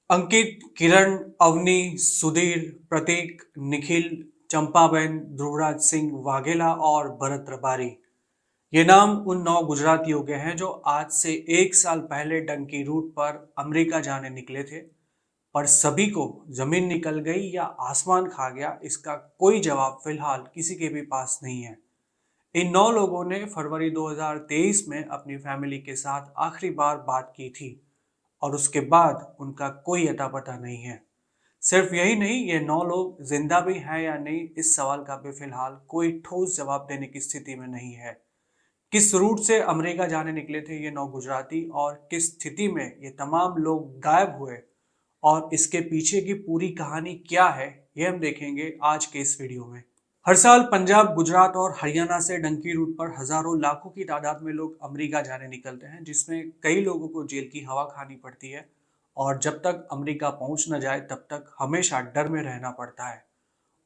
अंकित, किरण, अवनी, सुधीर, प्रतीक, निखिल, चंपाबेन, ध्रुवराज सिंह वाघेला और भरत रबारी। ये नाम उन 9 गुजरातियों के हैं जो आज से 1 साल पहले डंकी रूट पर अमेरिका जाने निकले थे। पर सभी को जमीन निकल गई या आसमान खा गया, इसका कोई जवाब फिलहाल किसी के भी पास नहीं है। इन 9 लोगों ने फरवरी 2023 में अपनी फैमिली के साथ आखिरी बार बात की थी और उसके बाद उनका कोई अता पता नहीं है। सिर्फ यही नहीं, ये 9 लोग जिंदा भी हैं या नहीं, इस सवाल का भी फिलहाल कोई ठोस जवाब देने की स्थिति में नहीं है। किस रूट से अमेरिका जाने निकले थे ये 9 गुजराती और किस स्थिति में ये तमाम लोग गायब हुए और इसके पीछे की पूरी कहानी क्या है, ये हम देखेंगे आज के इस वीडियो में। हर साल पंजाब, गुजरात और हरियाणा से डंकी रूट पर हजारों लाखों की तादाद में लोग अमेरिका जाने निकलते हैं, जिसमें कई लोगों को जेल की हवा खानी पड़ती है और जब तक अमेरिका पहुंच न जाए तब तक हमेशा डर में रहना पड़ता है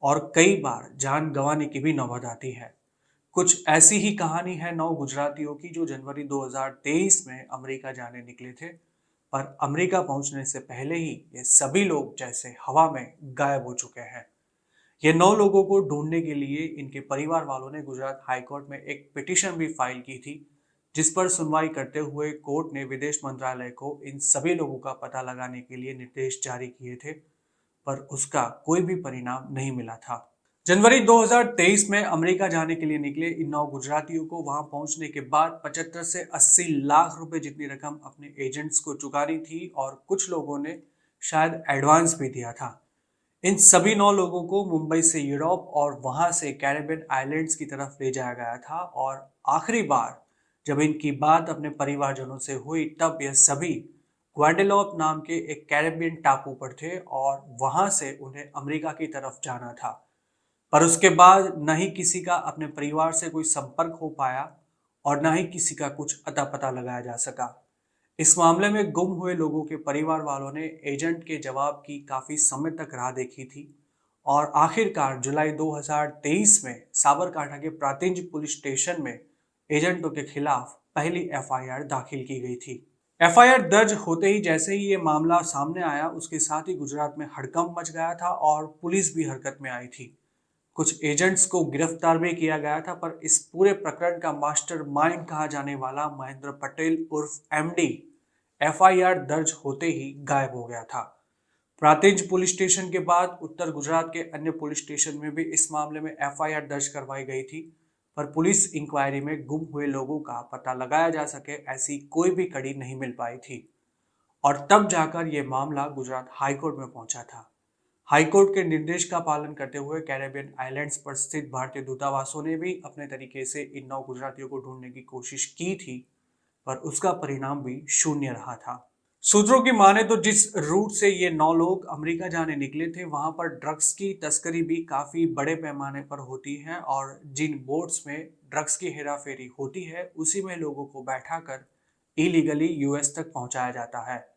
और कई बार जान गंवाने की भी नौबत आती है। कुछ ऐसी ही कहानी है 9 गुजरातियों की जो जनवरी 2023 में अमेरिका जाने निकले थे, पर अमेरिका पहुंचने से पहले ही ये सभी लोग जैसे हवा में गायब हो चुके हैं। ये 9 लोगों को ढूंढने के लिए इनके परिवार वालों ने गुजरात हाई कोर्ट में एक पिटीशन भी फाइल की थी, जिस पर सुनवाई करते हुए कोर्ट ने विदेश मंत्रालय को इन सभी लोगों का पता लगाने के लिए निर्देश जारी किए थे, पर उसका कोई भी परिणाम नहीं मिला था। जनवरी 2023 में अमेरिका जाने के लिए निकले इन 9 गुजरातियों को वहां पहुंचने के बाद 75 से 80 लाख रुपए जितनी रकम अपने एजेंट्स को चुकानी थी और कुछ लोगों ने शायद एडवांस भी दिया था। इन सभी 9 लोगों को मुंबई से यूरोप और वहां से कैरेबियन आइलैंड्स की तरफ ले जाया गया था और आखिरी बार जब इनकी बात अपने परिवारजनों से हुई तब यह सभी ग्वाडेलोप नाम के एक कैरेबियन टापू पर थे और वहां से उन्हें अमेरिका की तरफ जाना था। पर उसके बाद न ही किसी का अपने परिवार से कोई संपर्क हो पाया और न ही किसी का कुछ अता पता लगाया जा सका। इस मामले में गुम हुए लोगों के परिवार वालों ने एजेंट के जवाब की काफी समय तक राह देखी थी और आखिरकार जुलाई 2023 में साबरकांठा के प्रातिंज पुलिस स्टेशन में एजेंटों के खिलाफ पहली एफआईआर दाखिल की गई थी। एफआईआर दर्ज होते ही जैसे ही ये मामला सामने आया, उसके साथ ही गुजरात में हड़कंप मच गया था और पुलिस भी हरकत में आई थी। कुछ एजेंट्स को गिरफ्तार भी किया गया था, पर इस पूरे प्रकरण का मास्टरमाइंड कहा जाने वाला महेंद्र पटेल उर्फ एमडी एफआईआर दर्ज होते ही गायब हो गया था। प्रांतिज पुलिस स्टेशन के बाद उत्तर गुजरात के अन्य पुलिस स्टेशन में भी इस मामले में एफआईआर दर्ज करवाई गई थी, पर पुलिस इंक्वायरी में गुम हुए लोगों का पता लगाया जा सके ऐसी कोई भी कड़ी नहीं मिल पाई थी और तब जाकर यह मामला गुजरात हाईकोर्ट में पहुंचा था। हाईकोर्ट के निर्देश का पालन करते हुए कैरेबियन आइलैंड्स पर स्थित भारतीय दूतावासों ने भी अपने तरीके से इन 9 गुजरातियों को ढूंढने की कोशिश की थी, पर उसका परिणाम भी शून्य रहा था। सूत्रों की माने तो जिस रूट से ये 9 लोग अमेरिका जाने निकले थे, वहां पर ड्रग्स की तस्करी भी काफी बड़े पैमाने पर होती है और जिन बोट्स में ड्रग्स की हेराफेरी होती है उसी में लोगों को बैठाकर इलीगली यूएस तक पहुंचाया जाता है।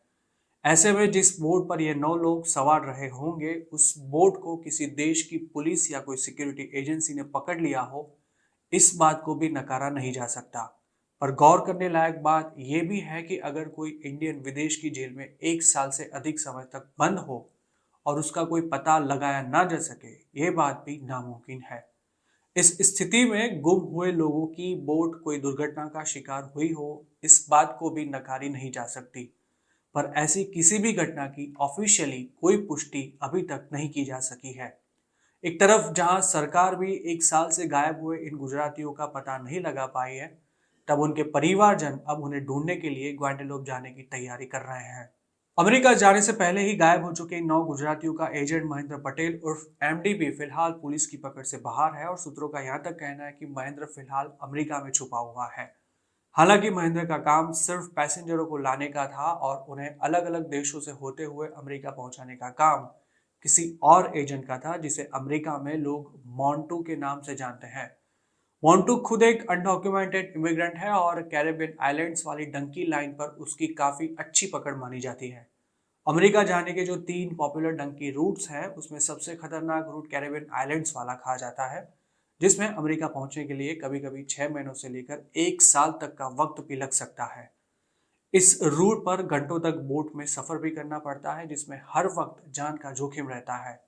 ऐसे में जिस बोट पर ये 9 लोग सवार रहे होंगे, उस बोट को किसी देश की पुलिस या कोई सिक्योरिटी एजेंसी ने पकड़ लिया हो, इस बात को भी नकारा नहीं जा सकता। पर गौर करने लायक बात यह भी है कि अगर कोई इंडियन विदेश की जेल में 1 साल से अधिक समय तक बंद हो और उसका कोई पता लगाया ना जा सके, ये बात भी नामुमकिन है। इस स्थिति में गुम हुए लोगों की बोट कोई दुर्घटना का शिकार हुई हो, इस बात को भी नकारी नहीं जा सकती। पर ऐसी किसी भी घटना की ऑफिशियली कोई पुष्टि अभी तक नहीं की जा सकी है। एक तरफ जहां सरकार भी 1 साल से गायब हुए इन गुजरातियों का पता नहीं लगा पाई है, तब उनके परिवारजन अब उन्हें ढूंढने के लिए ग्वाडेलोप जाने की तैयारी कर रहे हैं। अमेरिका जाने से पहले ही गायब हो चुके इन 9 गुजरातियों का एजेंट महेंद्र पटेल उर्फ एमडी भी फिलहाल पुलिस की पकड़ से बाहर है और सूत्रों का यहाँ तक कहना है कि महेंद्र फिलहाल अमेरिका में छुपा हुआ है। हालांकि महेंद्र का काम सिर्फ पैसेंजरों को लाने का था और उन्हें अलग अलग देशों से होते हुए अमेरिका पहुंचाने का काम किसी और एजेंट का था, जिसे अमेरिका में लोग मोंटू के नाम से जानते हैं। मोंटू खुद एक अनडॉक्यूमेंटेड इमिग्रेंट है और कैरेबियन आइलैंड्स वाली डंकी लाइन पर उसकी काफी अच्छी पकड़ मानी जाती है। अमेरिका जाने के जो 3 पॉपुलर डंकी रूट्स हैं, उसमें सबसे खतरनाक रूट कैरेबियन आइलैंड्स वाला कहा जाता है, जिसमें अमेरिका पहुंचने के लिए कभी कभी 6 महीनों से लेकर 1 साल तक का वक्त भी लग सकता है। इस रूट पर घंटों तक बोट में सफर भी करना पड़ता है, जिसमें हर वक्त जान का जोखिम रहता है।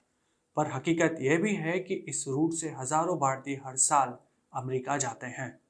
पर हकीकत यह भी है कि इस रूट से हजारों भारतीय हर साल अमेरिका जाते हैं।